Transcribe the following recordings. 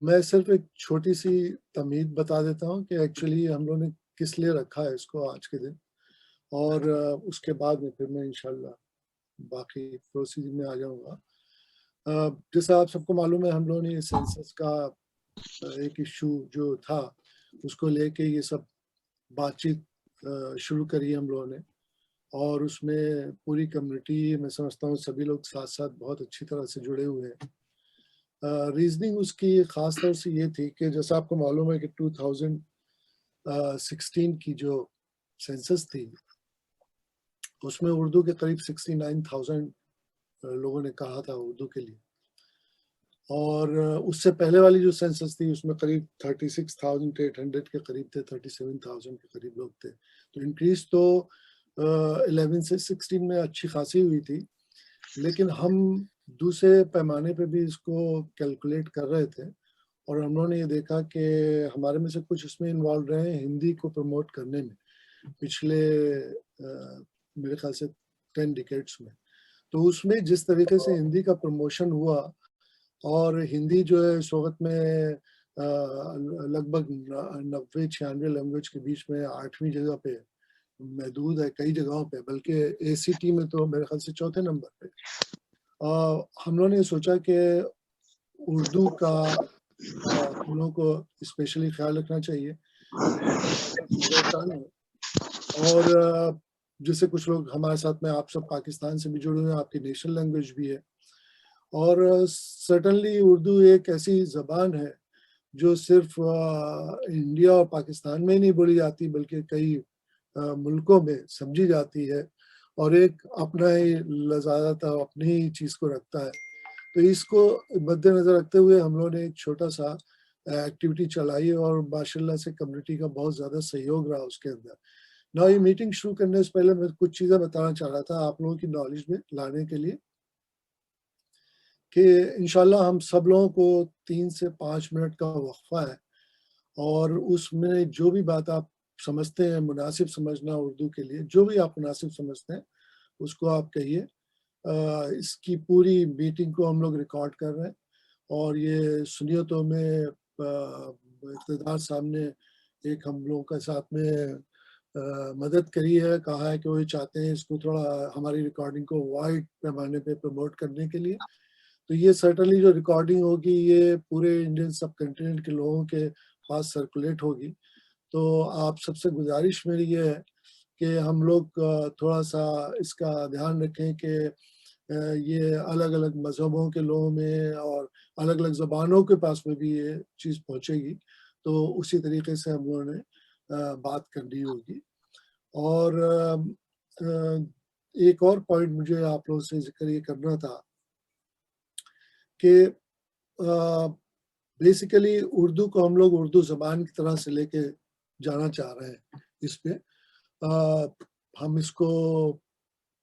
میں صرف ایک چھوٹی سی تمہید بتا دیتا ہوں کہ ایکچولی ہم لوگوں نے کس لیے رکھا ہے اس کو آج کے دن، اور اس کے بعد میں پھر میں انشاءاللہ باقی پروسیجر میں آ جاؤں گا۔ جیسا آپ سب کو معلوم ہے، ہم لوگوں نے سینسس کا ایک ایشو جو تھا اس کو لے کے یہ سب بات چیت شروع کری ہم لوگوں نے، اور اس میں پوری کمیونٹی، میں سمجھتا ہوں سبھی لوگ ساتھ ساتھ بہت اچھی طرح سے جڑے ہوئے ہیں۔ ریزننگ اس کی خاص طور سے یہ تھی کہ جیسا آپ کو معلوم ہے کہ 2016 کی جو سینسس تھی اس میں اردو کے قریب 69,000 لوگوں نے کہا تھا اردو کے لیے، اور اس سے پہلے والی جو سینسس تھی اس میں قریب 36,800 کے قریب تھے، 37,000 کے قریب لوگ تھے۔ تو انکریز تو 11 سے 16 میں اچھی خاصی ہوئی تھی، لیکن ہم دوسرے پیمانے پہ بھی اس کو کیلکولیٹ کر رہے تھے، اور ہم لوگوں نے یہ دیکھا کہ ہمارے میں سے کچھ اس میں انوالو رہے ہیں ہندی کو پروموٹ کرنے میں پچھلے میرے خیال سے 10 ڈیکیڈس میں۔ تو اس میں جس طریقے سے ہندی کا پروموشن ہوا، اور ہندی جو ہے اس وقت میں لگ بھگ 90-96 لینگویج کے بیچ میں 8ویں جگہ پہ محدود ہے کئی جگہوں پہ، بلکہ ACT میں تو میرے خیال سے 4تھے نمبر پہ۔ ہم لوگوں نے سوچا کہ اردو کا ہم لوگوں کو اسپیشلی خیال رکھنا چاہیے، مدر ٹنگ ہے، اور جیسے کچھ لوگ ہمارے ساتھ میں آپ سب پاکستان سے بھی جڑے ہوئے ہیں، آپ کی نیشنل لینگویج بھی ہے، اور سرٹنلی اردو ایک ایسی زبان ہے جو صرف انڈیا اور پاکستان میں نہیں بولی جاتی بلکہ کئی ملکوں میں سمجھی جاتی ہے، اور ایک اپنا ہی لذاذت اپنی ہی چیز کو رکھتا ہے۔ تو اس کو مد نظر رکھتے ہوئے ہم لوگوں نے ایک چھوٹا سا ایکٹیویٹی چلائی، اور ماشاء اللہ سے کمیونٹی کا بہت زیادہ سہیوگ رہا اس کے اندر۔ نہ یہ میٹنگ شروع کرنے سے پہلے میں کچھ چیزیں بتانا چاہ رہا تھا آپ لوگوں کی نالج میں لانے کے لیے، کہ انشاءاللہ ہم سب لوگوں کو 3 سے 5 منٹ کا وقفہ ہے، اور اس میں جو بھی بات آپ سمجھتے ہیں مناسب سمجھنا اردو کے لیے، جو بھی آپ مناسب سمجھتے ہیں اس کو آپ کہیے۔ اس کی پوری میٹنگ کو ہم لوگ ریکارڈ کر رہے ہیں، اور یہ سنیتوں میں اقتدار صاحب نے ایک ہم لوگوں کے ساتھ میں مدد کری ہے، کہا ہے کہ وہ چاہتے ہیں اس کو تھوڑا ہماری ریکارڈنگ کو وائڈ پیمانے پہ پروموٹ کرنے کے لیے۔ تو یہ سرٹنلی جو ریکارڈنگ ہوگی یہ پورے انڈین سب کنٹیننٹ کے لوگوں کے پاس سرکولیٹ ہوگی۔ تو آپ سب سے گزارش میری یہ ہے کہ ہم لوگ تھوڑا سا اس کا دھیان رکھیں کہ یہ الگ الگ مذہبوں کے لوگوں میں اور الگ الگ زبانوں کے پاس میں بھی یہ چیز پہنچے گی، تو اسی طریقے سے ہم لوگوں نے بات کرنی ہوگی۔ اور ایک اور پوائنٹ مجھے آپ لوگوں سے ذکر یہ کرنا تھا کہ بیسیکلی اردو کو ہم لوگ اردو زبان کی طرح سے لے کے جانا چاہ رہے ہیں۔ اس پہ ہم اس کو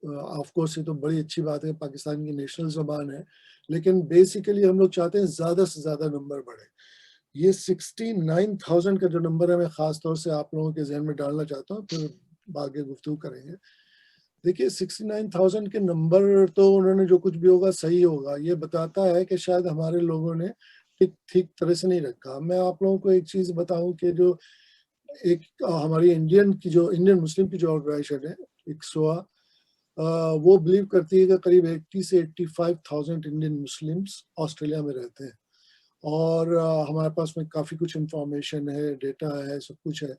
آف کورس یہ تو بڑی اچھی بات ہے، پاکستان کی نیشنل زبان ہے، لیکن بیسیکلی ہم لوگ چاہتے ہیں زیادہ سے زیادہ نمبر بڑھے۔ یہ 69,000 کا جو نمبر ہے میں خاص طور سے آپ لوگوں کے ذہن میں ڈالنا چاہتا ہوں، پھر آگے گفتگو کریں گے۔ دیکھیے 69,000 کے نمبر تو انہوں نے جو کچھ بھی ہوگا صحیح ہوگا، یہ بتاتا ہے کہ شاید ہمارے لوگوں نے ٹھیک طرح سے نہیں رکھا۔ میں آپ لوگوں کو ایک چیز بتاؤں کہ جو ایک ہماری انڈین مسلم کی جو آرگنائزیشن ہے اکسوا، وہ بلیو کرتی ہے کہ قریب 80 سے 85,000 انڈین مسلمس آسٹریلیا میں رہتے ہیں، اور ہمارے پاس میں کافی کچھ انفارمیشن ہے، ڈیٹا ہے، سب کچھ ہے،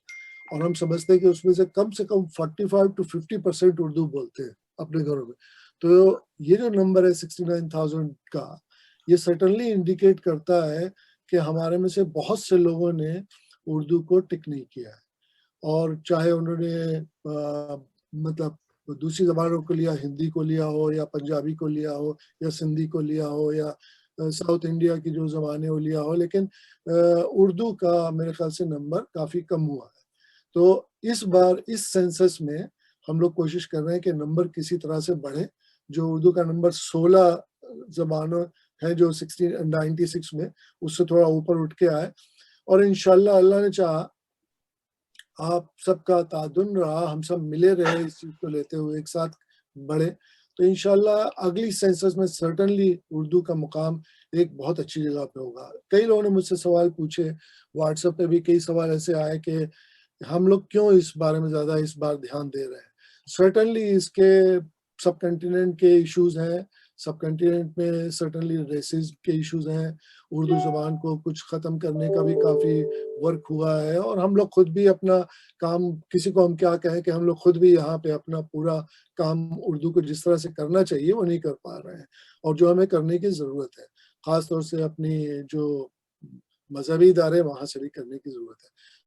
اور ہم سمجھتے ہیں کہ اس میں سے کم 45 to 50% اردو بولتے ہیں اپنے گھروں میں۔ تو یہ جو نمبر ہے 69,000 کا، یہ سرٹنلی انڈیکیٹ کرتا ہے کہ ہمارے میں سے بہت سے لوگوں نے اردو کو ٹک نہیں کیا ہے، اور چاہے انہوں نے مطلب دوسری زبانوں کو لیا، ہندی کو لیا ہو یا پنجابی کو لیا ہو یا سندھی کو لیا ہو یا ساؤتھ انڈیا کی جو زبانیں وہ لیا ہو، لیکن اردو کا میرے خیال سے نمبر کافی کم ہوا ہے۔ تو اس بار اس سینسس میں ہم لوگ کوشش کر رہے ہیں کہ نمبر کسی طرح سے بڑھے، جو اردو کا نمبر 16 زبانوں ہے جو 96 میں، اس سے تھوڑا اوپر اٹھ کے آئے، اور انشاءاللہ اللہ نے چاہا آپ سب کا تعاون رہا، ہم سب ملے رہے اس چیز کو لیتے ہوئے ایک ساتھ بڑھے، تو انشاءاللہ اگلی سینسس میں سرٹنلی اردو کا مقام ایک بہت اچھی جگہ پہ ہوگا. کئی لوگوں نے مجھ سے سوال پوچھے، واٹس ایپ پہ بھی کئی سوال ایسے آئے کہ ہم لوگ کیوں اس بارے میں زیادہ اس بار دھیان دے رہے ہیں. سرٹنلی اس کے سب کنٹیننٹ کے ایشوز ہیں، سب کنٹیننٹ میں سرٹنلی ریسز کے ایشوز ہیں. اردو زبان کو کچھ ختم کرنے کا بھی کافی ورک ہوا ہے، اور ہم لوگ خود بھی اپنا کام، کسی کو ہم کیا کہیں کہ ہم لوگ خود بھی یہاں پہ اپنا پورا کام اردو کو جس طرح سے کرنا چاہیے وہ نہیں کر پا رہے ہیں، اور جو ہمیں کرنے کی ضرورت ہے، خاص طور سے اپنی جو مذہبی ادارے وہاں سے بھی کرنے کی ضرورت ہے.